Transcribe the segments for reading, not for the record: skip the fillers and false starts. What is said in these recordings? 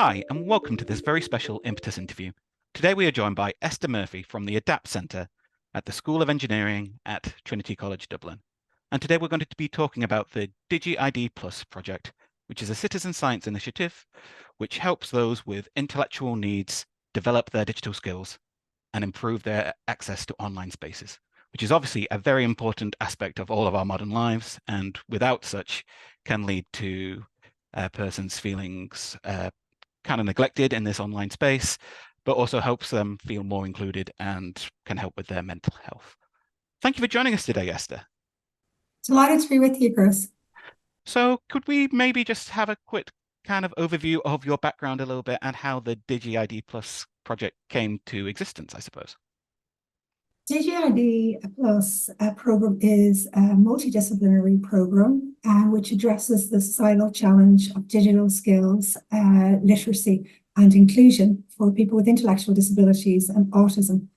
Hi, and welcome to this very special Impetus interview. Today we are joined by Esther Murphy from the ADAPT Centre at the School of Engineering at Trinity College Dublin. And today we're going to be talking about the Digi-ID Plus project, which is a citizen science initiative which helps those with intellectual needs develop their digital skills and improve their access to online spaces, which is obviously a very important aspect of all of our modern lives, and without such can lead to persons' feelings kind of neglected in this online space, but also helps them feel more included and can help with their mental health. Thank you for joining us today, Esther. Delighted to be with you, Chris. So could we maybe just have a quick kind of overview of your background a little bit and how the Digi-ID Plus project came to existence, I suppose? Digi-ID Plus program is a multidisciplinary program which addresses the societal challenge of digital skills, literacy and inclusion for people with intellectual disabilities and autism.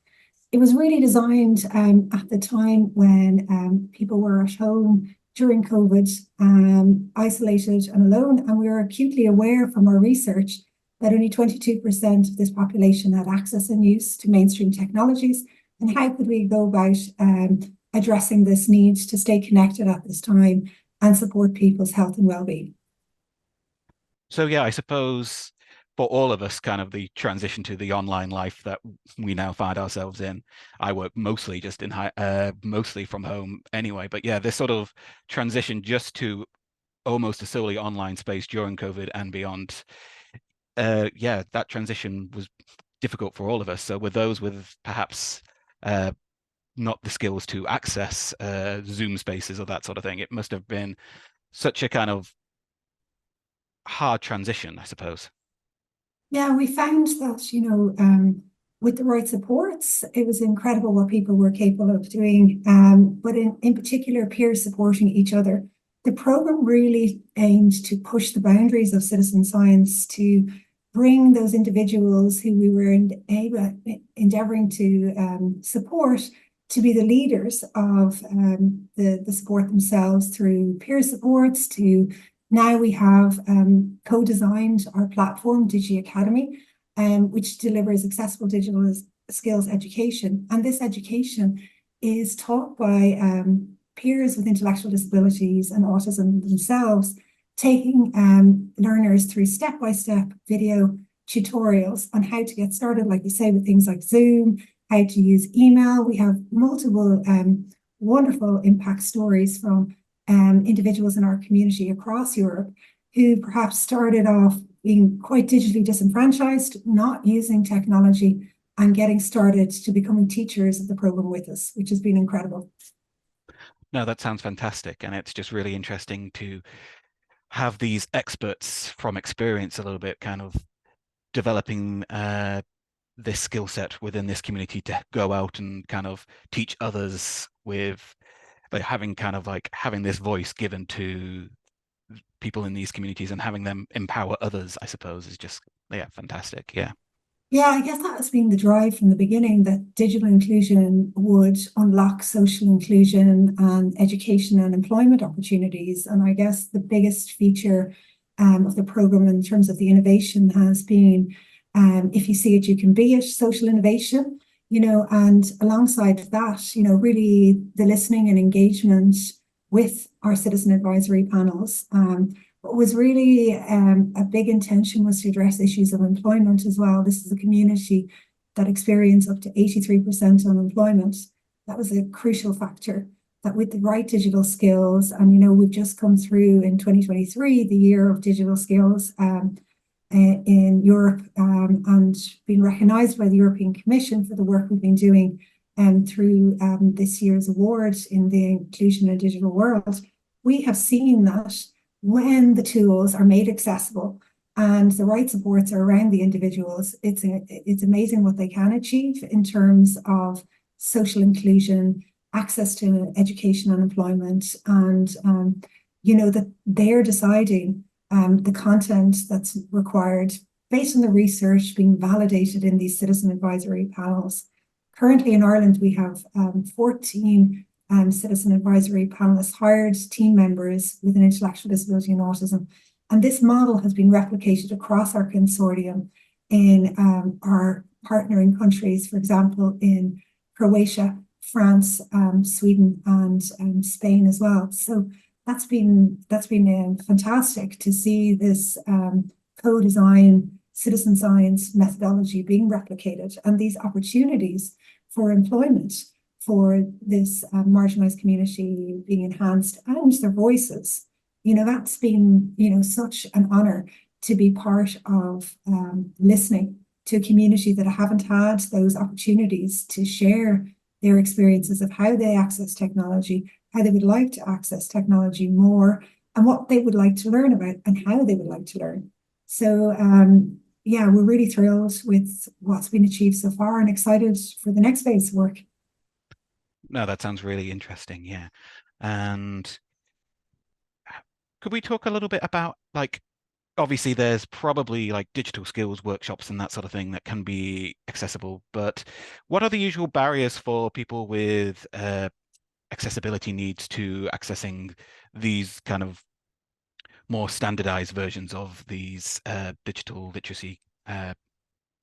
It was really designed at the time when people were at home during COVID, isolated and alone, and we were acutely aware from our research that only 22% of this population had access and use to mainstream technologies. And how could we go about addressing this need to stay connected at this time and support people's health and well-being? So yeah, I suppose for all of us, kind of the transition to the online life that we now find ourselves in. I work mostly just in mostly from home anyway, but yeah, this sort of transition just to almost a solely online space during COVID and beyond. Yeah, that transition was difficult for all of us. So with those with perhaps not the skills to access Zoom spaces or that sort of thing, it must have been such a kind of hard transition, I suppose. Yeah, we found that, with the right supports, it was incredible what people were capable of doing, but in particular, peers supporting each other. The program really aimed to push the boundaries of citizen science to bring those individuals who we were endeavouring to support to be the leaders of the support themselves through peer supports. To now we have co-designed our platform, Digi Academy, which delivers accessible digital skills education. And this education is taught by peers with intellectual disabilities and autism themselves, taking learners through step-by-step video tutorials on how to get started, like you say, with things like Zoom, how to use email. We have multiple wonderful impact stories from individuals in our community across Europe who perhaps started off being quite digitally disenfranchised, not using technology, and getting started to becoming teachers of the program with us, which has been incredible. No, that sounds fantastic. And it's just really interesting to have these experts from experience a little bit kind of developing this skill set within this community to go out and kind of teach others with having this voice given to people in these communities and having them empower others, I suppose, is just, yeah, fantastic. Yeah. Yeah, I guess that has been the drive from the beginning, that digital inclusion would unlock social inclusion and education and employment opportunities. And I guess the biggest feature of the program in terms of the innovation has been, if you see it, you can be it, social innovation, and alongside that, really the listening and engagement with our citizen advisory panels. What was really a big intention was to address issues of employment as well. This is a community that experienced up to 83% unemployment. That was a crucial factor, that with the right digital skills, and we've just come through in 2023, the year of digital skills in Europe, and been recognised by the European Commission for the work we've been doing through this year's award in the Inclusion in Digital World. We have seen that when the tools are made accessible and the right supports are around the individuals, it's amazing what they can achieve in terms of social inclusion, access to education and employment, and that they're deciding the content that's required based on the research being validated in these citizen advisory panels. Currently in Ireland, we have 14 citizen advisory panelists, hired team members with an intellectual disability and autism, And this model has been replicated across our consortium in our partnering countries, for example, in Croatia, France, Sweden, and Spain as well. So that's been fantastic to see this co-design citizen science methodology being replicated, and these opportunities for employment for this marginalized community being enhanced, and their voices. That's been such an honor to be part of listening to a community that haven't had those opportunities to share their experiences of how they access technology, how they would like to access technology more, and what they would like to learn about and how they would like to learn. So yeah, we're really thrilled with what's been achieved so far and excited for the next phase of work. No, that sounds really interesting. Yeah. And could we talk a little bit about, like, obviously there's probably like digital skills workshops and that sort of thing that can be accessible, but what are the usual barriers for people with accessibility needs to accessing these kind of more standardized versions of these digital literacy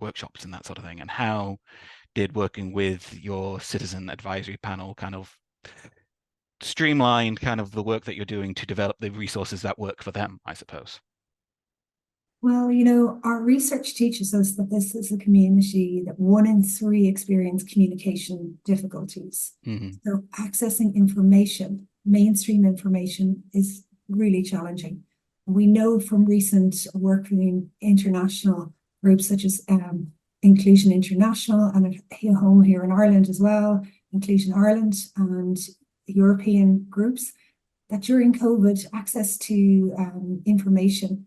workshops and that sort of thing? And how did working with your citizen advisory panel kind of streamline kind of the work that you're doing to develop the resources that work for them, I suppose? Well, our research teaches us that this is a community that 1 in 3 experience communication difficulties. Mm-hmm. So accessing information, mainstream information, is really challenging. We know from recent work with international groups such as Inclusion International and at home here in Ireland as well, Inclusion Ireland and European groups, that during COVID, access to information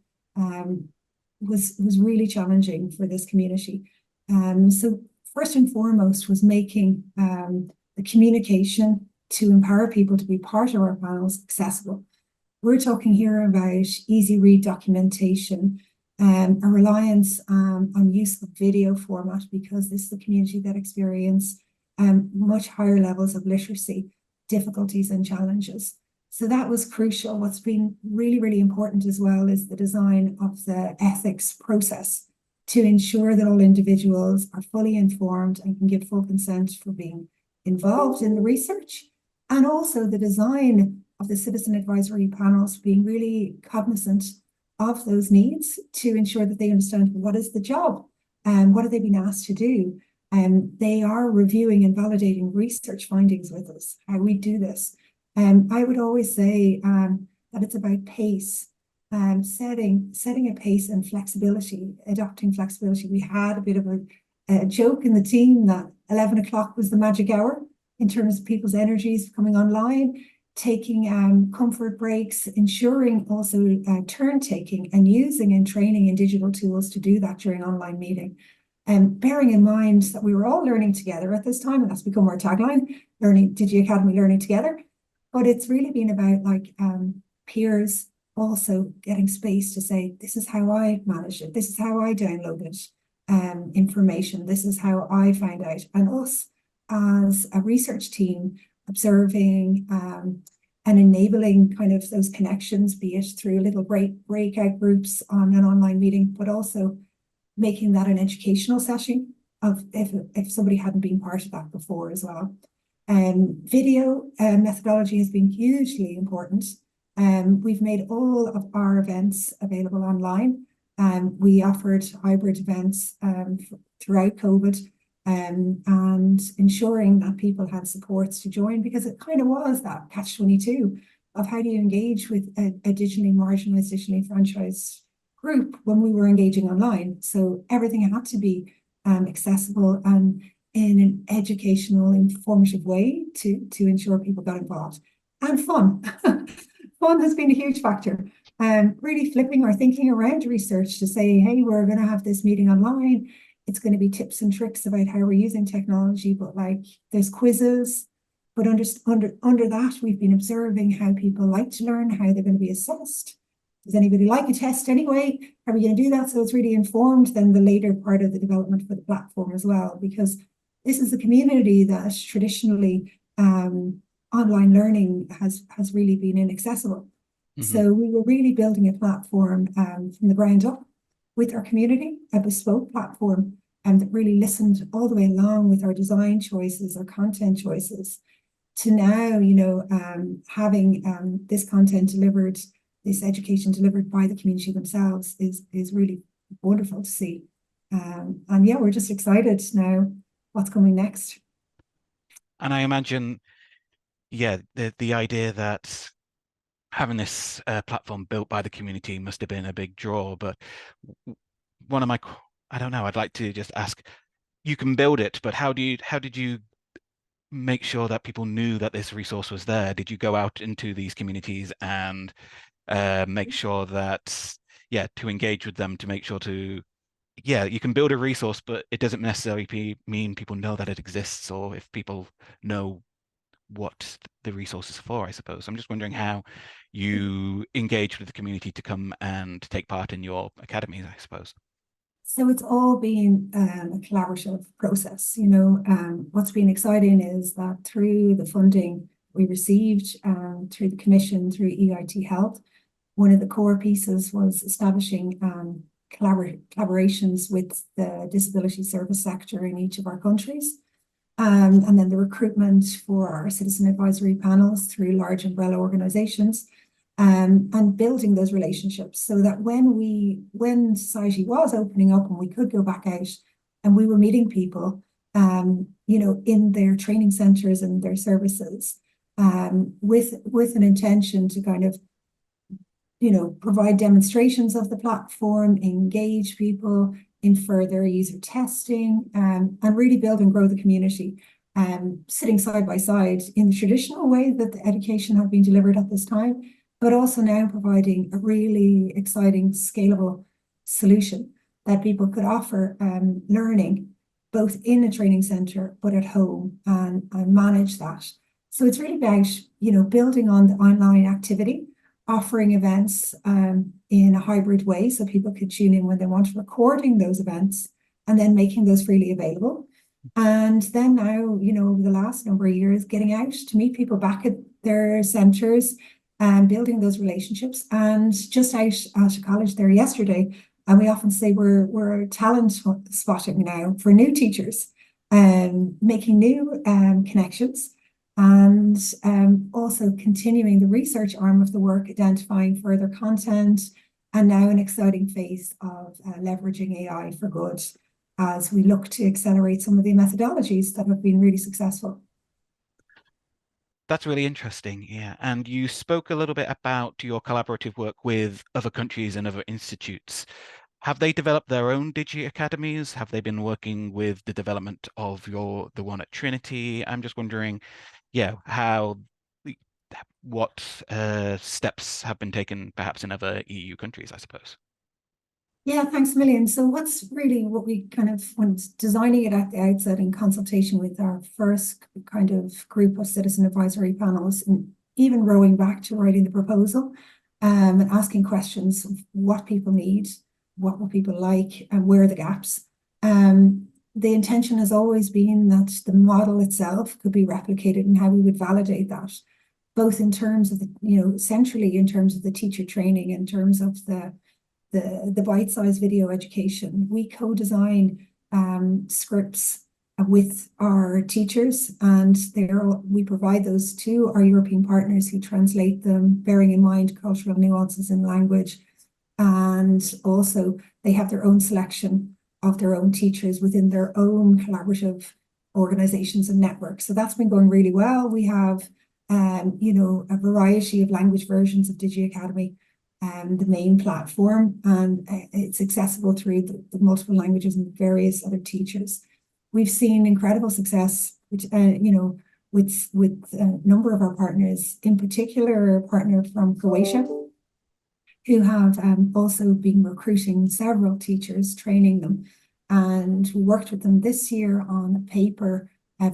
was really challenging for this community. So first and foremost was making the communication to empower people to be part of our panels accessible. We're talking here about easy read documentation, a reliance on use of video format, because this is a community that experience much higher levels of literacy difficulties and challenges. So that was crucial. What's been really, really important as well is the design of the ethics process to ensure that all individuals are fully informed and can give full consent for being involved in the research, and also the design of the citizen advisory panels being really cognizant of those needs to ensure that they understand what is the job and what are they being asked to do. And they are reviewing and validating research findings with us, how we do this. I would always say that it's about pace, setting a pace and flexibility, adopting flexibility. We had a bit of a joke in the team that 11 o'clock was the magic hour in terms of people's energies coming online, taking comfort breaks, ensuring also turn taking and using and training in digital tools to do that during online meeting. Bearing in mind that we were all learning together at this time, and that's become our tagline, Digi Academy learning together. But it's really been about peers also getting space to say, this is how I manage it, this is how I downloaded information, this is how I find out. And us as a research team observing and enabling kind of those connections, be it through little breakout groups on an online meeting, but also making that an educational session of if somebody hadn't been part of that before as well. Video methodology has been hugely important. We've made all of our events available online. We offered hybrid events throughout COVID, and ensuring that people had supports to join, because it kind of was that catch-22 of how do you engage with a digitally marginalized, digitally franchised group when we were engaging online. So everything had to be accessible and in an educational, informative way to ensure people got involved. And fun. Fun has been a huge factor. Really flipping our thinking around research to say, hey, we're going to have this meeting online. It's going to be tips and tricks about how we're using technology, but like there's quizzes. But under that, we've been observing how people like to learn, how they're going to be assessed. Does anybody like a test anyway? How are we going to do that? So it's really informed then the later part of the development for the platform as well, because this is a community that traditionally online learning has really been inaccessible. So we were really building a platform from the ground up with our community, a bespoke platform, and that really listened all the way along with our design choices, our content choices, to now, having this content delivered, this education delivered by the community themselves is really wonderful to see. And yeah, we're just excited now what's coming next. And I imagine, yeah, the idea that having this platform built by the community must have been a big draw. But one of my, I don't know, I'd like to just ask, you can build it, but how did you make sure that people knew that this resource was there? Did you go out into these communities and make sure that, yeah, to engage with them, to make sure to, yeah, you can build a resource, but it doesn't necessarily mean people know that it exists, or if people know what the resource is for, I suppose. I'm just wondering how you engage with the community to come and take part in your academies, I suppose. So it's all been a collaborative process. What's been exciting is that through the funding we received through the Commission, through EIT Health, one of the core pieces was establishing collaborations with the disability service sector in each of our countries. And then the recruitment for our citizen advisory panels through large umbrella organisations, and building those relationships so that when society was opening up and we could go back out and we were meeting people, in their training centres and their services, with an intention to kind of, provide demonstrations of the platform, engage people in further user testing, and really build and grow the community, sitting side by side in the traditional way that the education had been delivered at this time, but also now providing a really exciting, scalable solution that people could offer learning both in a training centre but at home, and manage that. So it's really about, building on the online activity, offering events in a hybrid way so people could tune in when they want, recording those events and then making those freely available. And then now, over the last number of years, getting out to meet people back at their centres and building those relationships. And just out at college there yesterday, and we often say we're talent spotting now for new teachers, making new connections, and also continuing the research arm of the work, identifying further content, and now an exciting phase of leveraging AI for good as we look to accelerate some of the methodologies that have been really successful. That's really interesting, yeah. And you spoke a little bit about your collaborative work with other countries and other institutes. Have they developed their own Digi academies? Have they been working with the development of the one at Trinity? I'm just wondering, yeah, what steps have been taken perhaps in other EU countries, I suppose. Yeah, thanks a million. So what we kind of, when designing it at the outset in consultation with our first kind of group of citizen advisory panels, and even rowing back to writing the proposal, and asking questions of what people need, what will people like, and where are the gaps. The intention has always been that the model itself could be replicated and how we would validate that, both in terms of centrally in terms of the teacher training, in terms of the bite-sized video education. We co-design scripts with our teachers, and we provide those to our European partners who translate them, bearing in mind cultural nuances in language. And also they have their own selection of their own teachers within their own collaborative organizations and networks. So that's been going really well. We have a variety of language versions of Digi Academy, the main platform, and it's accessible through the multiple languages and various other teachers. We've seen incredible success, which with a number of our partners, in particular a partner from Croatia, who have also been recruiting several teachers, training them. And we worked with them this year on a paper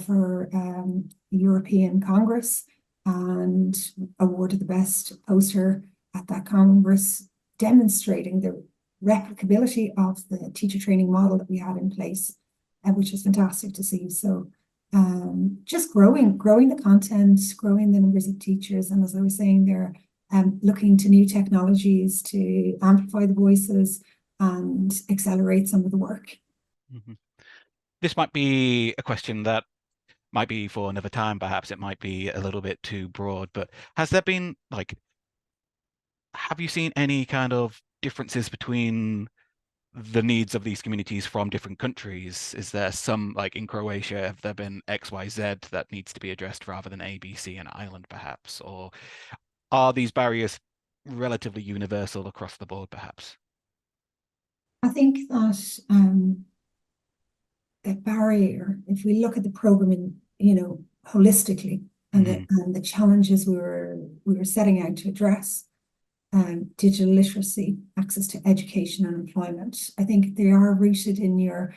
for the European Congress, and awarded the best poster at that Congress, demonstrating the replicability of the teacher training model that we had in place, which was fantastic to see. So just growing the content, growing the numbers of teachers. And as I was saying there, looking to new technologies to amplify the voices and accelerate some of the work. Mm-hmm. This might be a question that might be for another time, perhaps it might be a little bit too broad, but has there been, like, have you seen any kind of differences between the needs of these communities from different countries? Is there some, like in Croatia, have there been X, Y, Z that needs to be addressed rather than A, B, C, and Ireland, perhaps? Or are these barriers relatively universal across the board, perhaps? I think that a barrier, if we look at the programming, holistically, and the challenges we were setting out to address, digital literacy, access to education and employment, I think they are rooted in your,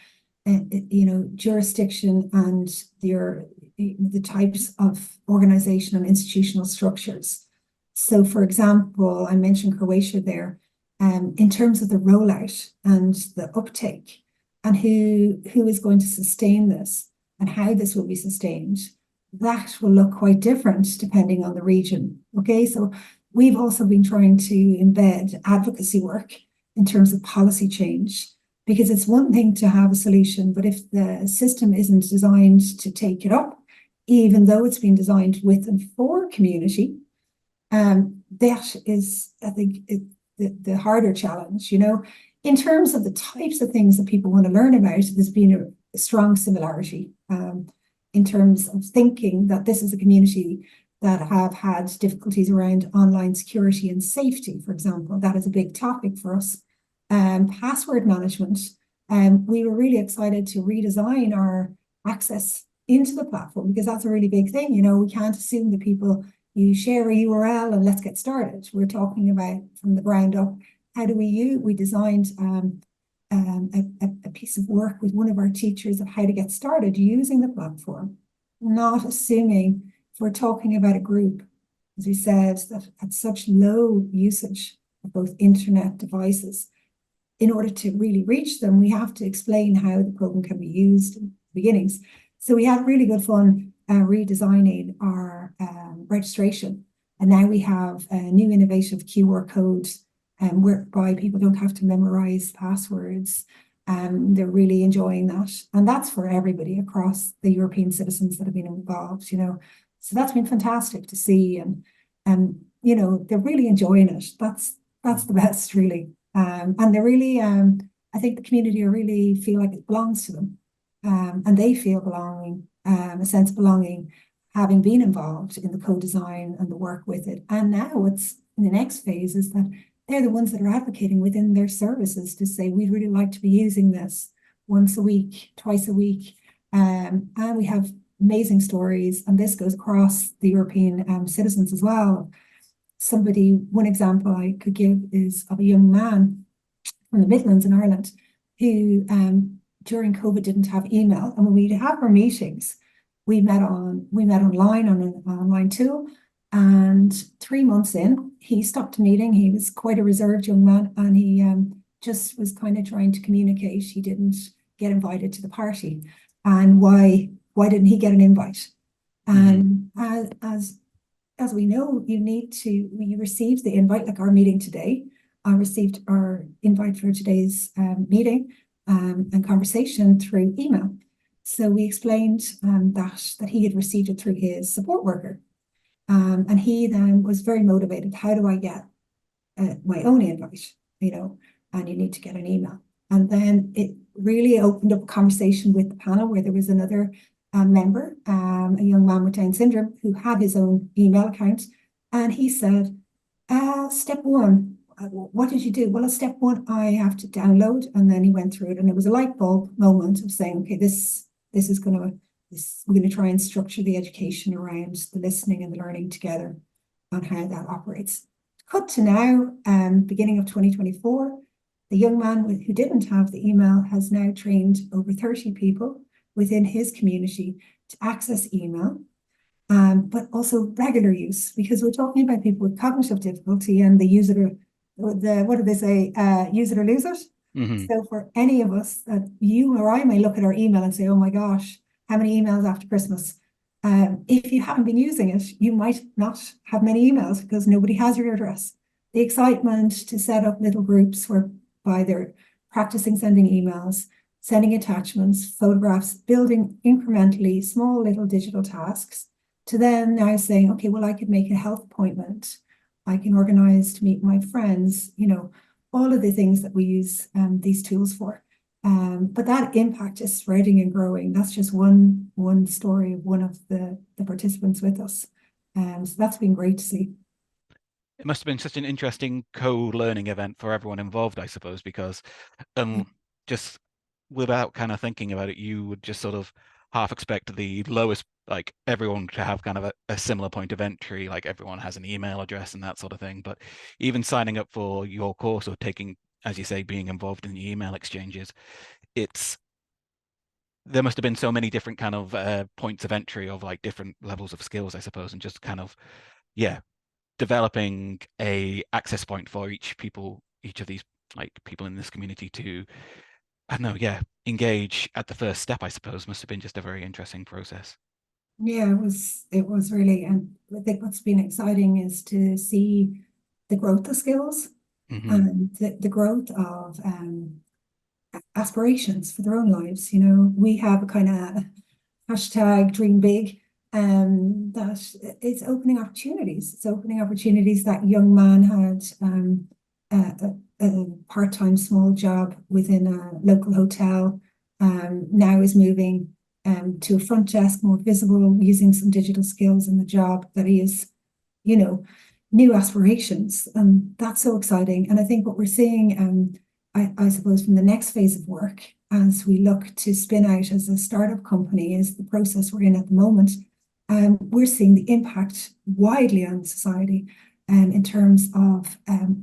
jurisdiction and the types of organization and institutional structures. So, for example, I mentioned Croatia there, in terms of the rollout and the uptake, and who is going to sustain this and how this will be sustained, that will look quite different depending on the region. Okay, so we've also been trying to embed advocacy work in terms of policy change, because it's one thing to have a solution, but if the system isn't designed to take it up, even though it's been designed with and for community, that is, I think, the harder challenge. In terms of the types of things that people want to learn about, there's been a strong similarity in terms of thinking that this is a community that have had difficulties around online security and safety, for example. That is a big topic for us. Password management. We were really excited to redesign our access into the platform, because that's a really big thing. We can't assume that you share a URL and let's get started. We're talking about from the ground up. How do we designed a piece of work with one of our teachers of how to get started using the platform, not assuming, if we're talking about a group, as we said, that had such low usage of both internet devices, in order to really reach them, we have to explain how the program can be used in the beginnings. So we had really good fun redesigning our registration. And now we have a new innovative QR code whereby people don't have to memorize passwords. They're really enjoying that. And that's for everybody across the European citizens that have been involved, So that's been fantastic to see. And they're really enjoying it. That's the best, really. And they're really, I think the community really feel like it belongs to them. And they feel belonging, a sense of belonging, having been involved in the co-design and the work with it. And now what's in the next phase is that they're the ones that are advocating within their services to say, we'd really like to be using this once a week, twice a week. And we have amazing stories, and this goes across the European citizens as well. One example I could give is of a young man from the Midlands in Ireland who during COVID didn't have email. And when we'd have our meetings, we met online on an online tool. And 3 months in, he stopped a meeting. He was quite a reserved young man, and he just was kind of trying to communicate. He didn't get invited to the party. And why didn't he get an invite? And as we know, you received the invite, like our meeting today. I received our invite for today's meeting and conversation through email. So we explained that he had received it through his support worker. And he then was very motivated. How do I get my own invite? And you need to get an email. And then it really opened up a conversation with the panel where there was another member, a young man with Down syndrome, who had his own email account. And he said, step one, what did you do? Well, step one, I have to download. And then he went through it, and it was a light bulb moment of saying, okay, we're going to try and structure the education around the listening and the learning together on how that operates. Cut to now, beginning of 2024, the young man who didn't have the email has now trained over 30 people within his community to access email, but also regular use, because we're talking about people with cognitive difficulty, and they use it, what do they say, use it or lose it? So for any of us, that you or I may look at our email and say, oh my gosh, how many emails after Christmas? If you haven't been using it, you might not have many emails because nobody has your address. The excitement to set up little groups whereby they're practicing sending emails, sending attachments, photographs, building incrementally small little digital tasks, to then now saying, okay, well, I could make a health appointment. I can organize to meet my friends, all of the things that we use these tools for. But that impact is spreading and growing. That's just one story of one of the participants with us. So that's been great to see. It must have been such an interesting co-learning event for everyone involved, I suppose, because just without kind of thinking about it, you would just sort of half expect the lowest, like everyone to have kind of a similar point of entry, like everyone has an email address and that sort of thing. But even signing up for your course or taking, as you say, being involved in the email exchanges, there must have been so many different kind of points of entry of like different levels of skills, I suppose, and just kind of, yeah, developing a access point for each of these like people in this community to, I don't know, yeah, engage at the first step, I suppose, must have been just a very interesting process. Yeah, it was really, and I think what's been exciting is to see the growth of skills Hmm. and the growth of aspirations for their own lives. We have a kind of hashtag dream big, that it's opening opportunities. It's opening opportunities. That young man had a part-time small job within a local hotel, now is moving to a front desk, more visible, using some digital skills in the job that he is, new aspirations. And that's so exciting. And I think what we're seeing, I suppose, from the next phase of work as we look to spin out as a startup company is the process we're in at the moment. We're seeing the impact widely on society in terms of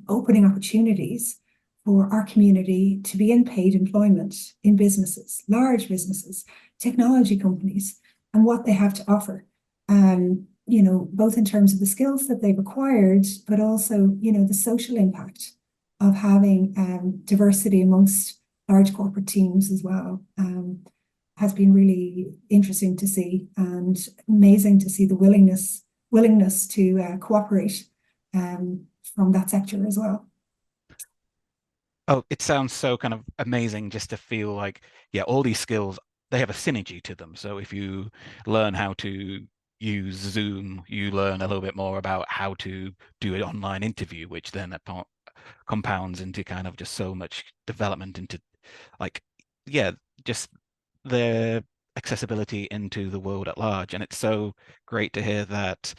opening opportunities for our community to be in paid employment in businesses, large businesses, technology companies, and what they have to offer. Both in terms of the skills that they've acquired, but also, the social impact of having diversity amongst large corporate teams as well, has been really interesting to see, and amazing to see the willingness to cooperate from that sector as well. Oh, it sounds so kind of amazing just to feel like, yeah, all these skills, they have a synergy to them. So if you learn how to use Zoom, you learn a little bit more about how to do an online interview, which then compounds into kind of just so much development into like, yeah, just the accessibility into the world at large. And it's so great to hear that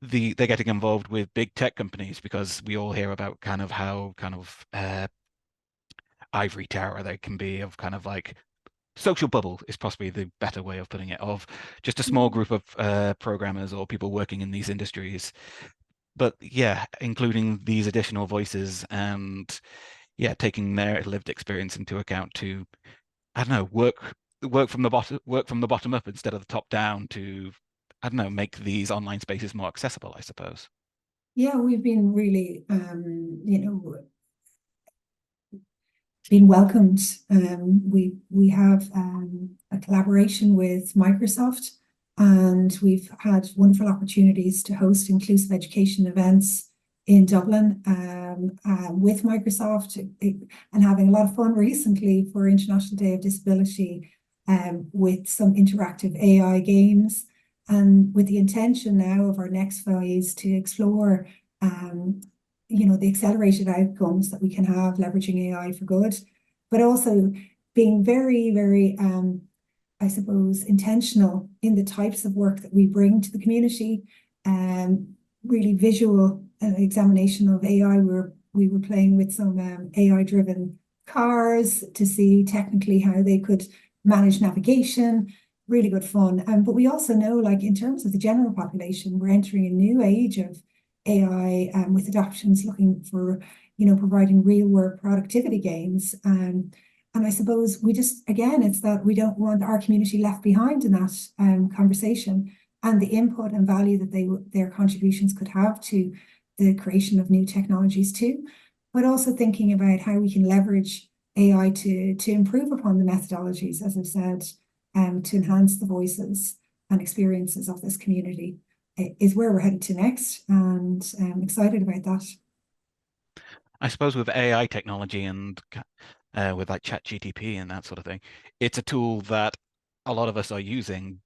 they're getting involved with big tech companies, because we all hear about kind of how kind of ivory tower they can be, of kind of like social bubble is possibly the better way of putting it, of just a small group of programmers or people working in these industries. But yeah, including these additional voices and yeah, taking their lived experience into account to, I don't know, work from the bottom up instead of the top down to, I don't know, make these online spaces more accessible, I suppose. Yeah, we've been really, been welcomed. We have a collaboration with Microsoft, and we've had wonderful opportunities to host inclusive education events in Dublin with Microsoft, and having a lot of fun recently for International Day of Disability with some interactive AI games, and with the intention now of our next phase to explore the accelerated outcomes that we can have leveraging AI for good, but also being very, very, I suppose, intentional in the types of work that we bring to the community. Really visual examination of AI. We were playing with some AI-driven cars to see technically how they could manage navigation. Really good fun. But we also know, like in terms of the general population, we're entering a new age of AI with adoptions looking for, providing real world productivity gains. And I suppose we just, again, it's that we don't want our community left behind in that conversation, and the input and value that their contributions could have to the creation of new technologies too, but also thinking about how we can leverage AI to improve upon the methodologies, as I've said, to enhance the voices, and experiences of this community is where we're headed to next, and I'm excited about that. I suppose with AI technology and with like ChatGPT and that sort of thing, it's a tool that a lot of us are using,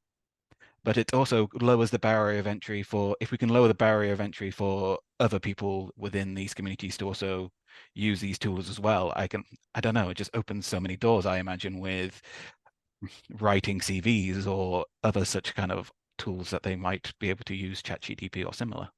but it also lowers the barrier of entry for, if we can lower the barrier of entry for other people within these communities to also use these tools as well. I don't know, it just opens so many doors, I imagine, with writing CVs or other such kind of tools that they might be able to use ChatGPT or similar.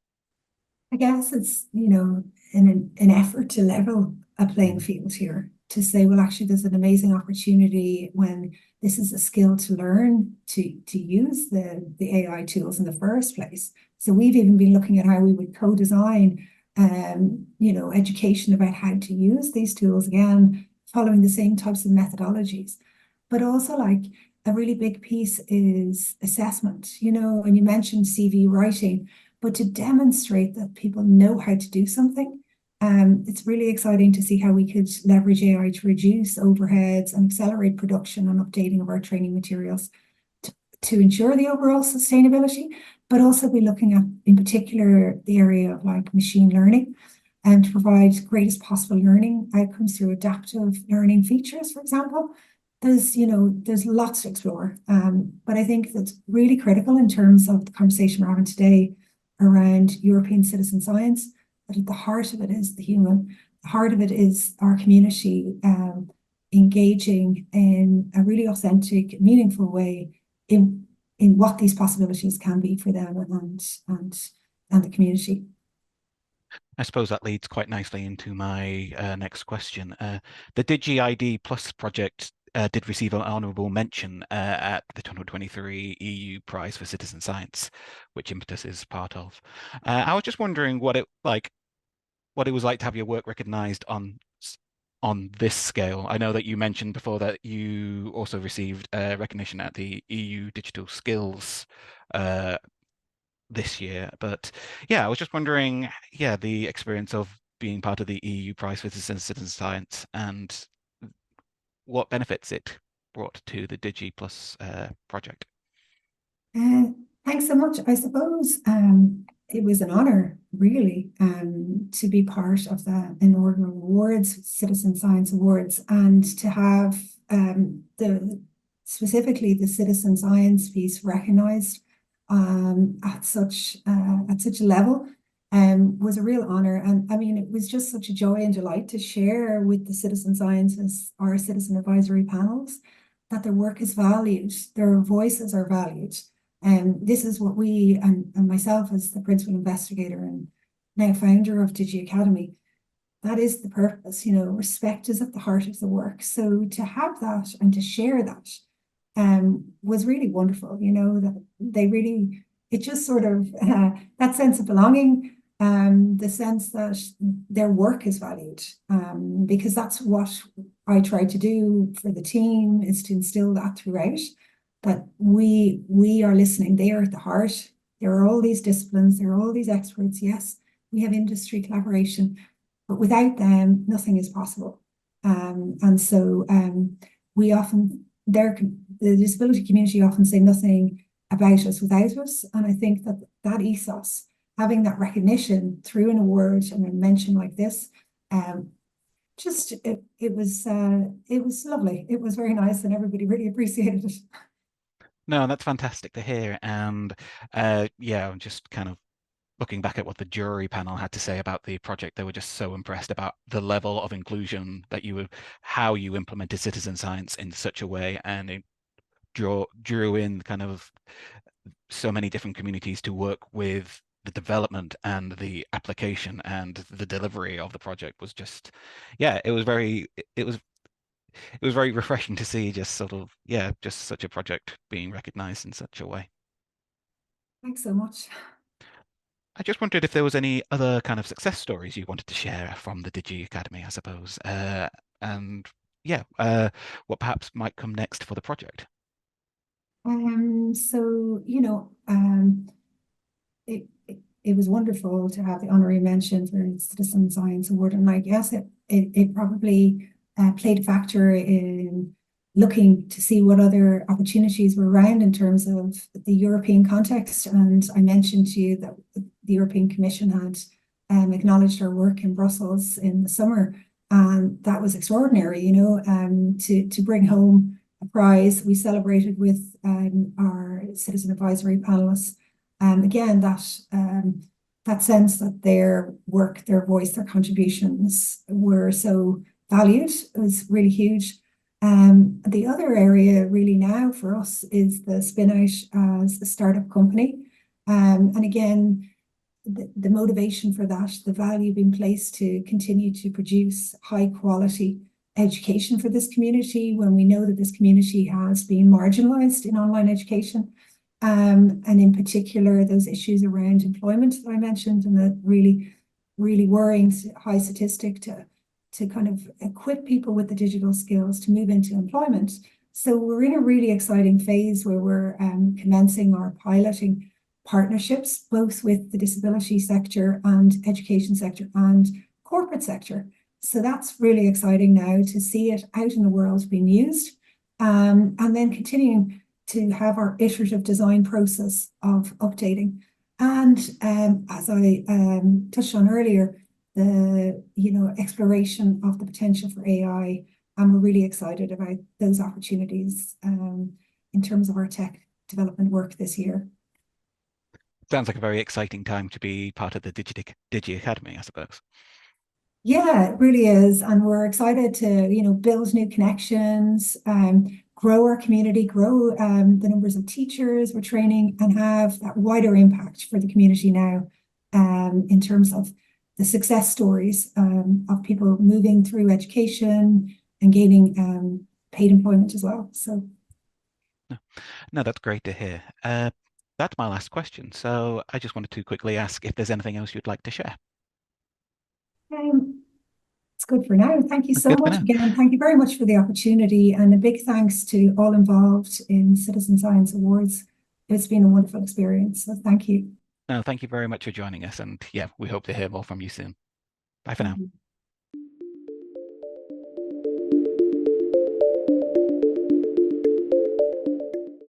I guess it's, an effort to level a playing field here, to say, well, actually, there's an amazing opportunity when this is a skill to learn to use the AI tools in the first place. So we've even been looking at how we would co-design, education about how to use these tools, again, following the same types of methodologies. But also, like, a really big piece is assessment, and you mentioned CV writing. But to demonstrate that people know how to do something, it's really exciting to see how we could leverage AI to reduce overheads and accelerate production and updating of our training materials to ensure the overall sustainability, but also be looking at, in particular, the area of like machine learning, and to provide greatest possible learning outcomes through adaptive learning features, for example. There's lots to explore, but I think that's really critical in terms of the conversation we're having today around European citizen science, that at the heart of it is the human. The heart of it is our community engaging in a really authentic, meaningful way in what these possibilities can be for them and the community. I suppose that leads quite nicely into my next question. The Digi-ID Plus project did receive an honourable mention at the 2023 EU Prize for Citizen Science, which Impetus is part of. I was just wondering what it was like to have your work recognised on this scale. I know that you mentioned before that you also received recognition at the EU Digital Skills this year, but yeah, I was just wondering, the experience of being part of the EU Prize for Citizen Science and what benefits it brought to the Digi Plus project. Thanks so much. I suppose it was an honor, really, to be part of the inaugural awards, Citizen Science Awards, and to have specifically the citizen science piece recognised at such a level. Was a real honor. And I mean, it was just such a joy and delight to share with the citizen scientists, our citizen advisory panels, that their work is valued, their voices are valued. And this is what we, and myself as the principal investigator and now founder of Digi Academy, that is the purpose. Respect is at the heart of the work. So to have that and to share that was really wonderful, that they really, it just sort of, that sense of belonging, the sense that their work is valued, because that's what I try to do for the team, is to instill that throughout, that we are listening. They are at the heart. There are all these disciplines, there are all these experts. Yes, we have industry collaboration, but without them, nothing is possible. And so we often, the disability community often say nothing about us without us. And I think that ethos, having that recognition through an award and a mention like this, it was lovely. It was very nice, and everybody really appreciated it. No, that's fantastic to hear. And I'm just kind of looking back at what the jury panel had to say about the project. They were just so impressed about the level of inclusion that how you implemented citizen science in such a way, and it drew in kind of so many different communities to work with the development and the application, and the delivery of the project was just, it was very refreshing to see just sort of, just such a project being recognized in such a way. Thanks so much. I just wondered if there was any other kind of success stories you wanted to share from the Digi Academy, I suppose, and what perhaps might come next for the project. So, it was wonderful to have the honorary mention for the Citizen Science Award, and I guess it probably played a factor in looking to see what other opportunities were around in terms of the European context. And I mentioned to you that the European Commission had acknowledged our work in Brussels in the summer. And that was extraordinary, you know, to bring home a prize. We celebrated with our citizen advisory panelists. Again, that sense that their work, their voice, their contributions were so valued was really huge. The other area really now for us is the spin out as a startup company. And again, the motivation for that, the value being placed to continue to produce high quality education for this community when we know that this community has been marginalized in online education. And in particular, those issues around employment that I mentioned, and the really, really worrying high statistic to kind of equip people with the digital skills to move into employment. So we're in a really exciting phase where we're commencing our piloting partnerships, both with the disability sector and education sector and corporate sector. So that's really exciting now to see it out in the world being used, and then continuing to have our iterative design process of updating. And as I touched on earlier, the exploration of the potential for AI, and we're really excited about those opportunities in terms of our tech development work this year. Sounds like a very exciting time to be part of the Digi Academy, I suppose. Yeah, it really is. And we're excited to, build new connections, grow our community, grow the numbers of teachers we're training, and have that wider impact for the community now in terms of the success stories of people moving through education and gaining paid employment as well. So, no, that's great to hear. That's my last question. So I just wanted to quickly ask if there's anything else you'd like to share. It's good for now. Thank you so much again. Thank you very much for the opportunity, and a big thanks to all involved in Citizen Science Awards. It's been a wonderful experience. So thank you. No, thank you very much for joining us. And yeah, we hope to hear more from you soon. Bye for now.